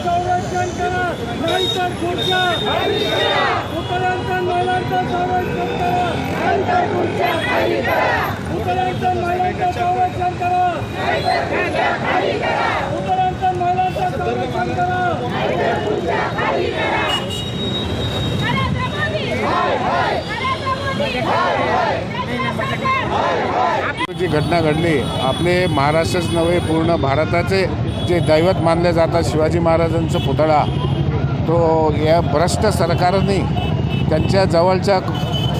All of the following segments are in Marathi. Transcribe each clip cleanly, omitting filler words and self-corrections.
संरक्षण करा, नाहीतर खुर्च्या उत्तरांचल महिलांचं संरक्षण करा, नाहीतर खुर्च्या खाली करा. उत्तरांचल महिलांचं संरक्षण करा, उत्तरांचल महिलांचं संरक्षण करा, नाहीतर खुर्च्या खाली करा. जी घटना घडली, आपले महाराष्ट्रच नव्हे पूर्ण भारताचे जे दैवत मानले जातात शिवाजी महाराजांचा पुतळा, तो या भ्रष्ट सरकारने त्यांच्या जवळच्या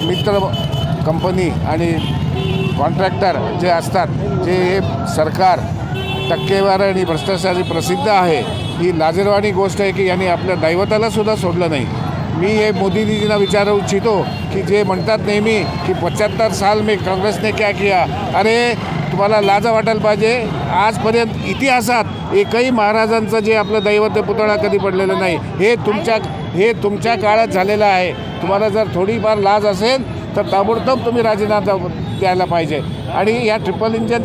मित्र कंपनी आणि कॉन्ट्रॅक्टर जे असतात, जे हे सरकार टक्केवारी आणि भ्रष्टाचारी प्रसिद्ध आहे, ही लाजिरवाणी गोष्ट आहे की यांनी आपल्या दैवताला सुद्धा सोडलं नाही. मी हे मोदीजींना विचारू इच्छितो की जे म्हणतात नेहमी की 75 साल में काँग्रेस ने क्या किया. अरे तुम्हाला लाज वाटायला पाहिजे. आजपर्यंत इतिहासात एकही महाराजांचं जे आपलं दैवत पुतळा कधी पडलेलं नाही. हे तुमच्या काळात झालेलं आहे. तुम्हाला जर थोडीफार लाज असेल तर ताबडतोब तुम्ही राजीनामा द्यायला पाहिजे. आणि या ट्रिपल इंजन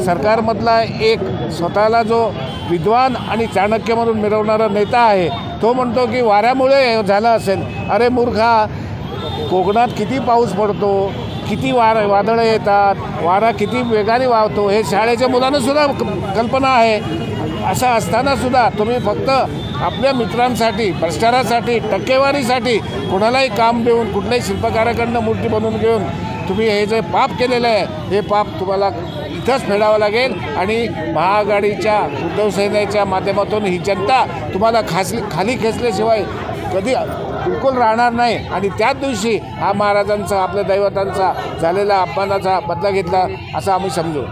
सरकारमधला एक स्वतःला जो विद्वान आणि चाणक्य म्हणून मिरवणारा नेता आहे, तो म्हणतो की वाऱ्यामुळे झालं असेल. अरे मूर्खा, कोकणात किती पाऊस पडतो, किती वादळं येतात, वारा किती वेगाने वाहतो, हे शाळेच्या मुलांनासुद्धा कल्पना आहे. असं असतानासुद्धा तुम्ही फक्त आपल्या मित्रांसाठी, भ्रष्टाचारासाठी, टक्केवारीसाठी कोणालाही काम देऊन, कुठल्याही शिल्पकाराकडनं मूर्ती बनवून घेऊन तुम्ही हे जे पाप केलेलं आहे, हे पाप तुम्हाला इथंच फेडावं लागेल. आणि महाआघाडीच्या उद्धव सेनेच्या माध्यमातून ही जनता तुम्हाला खाली खेचल्याशिवाय कधी बिलकुल राहणार नाही. आणि त्याच दिवशी हा महाराजांचा, आपल्या दैवतांचा झालेला अपमानाचा बदला घेतला असं आम्ही समजू.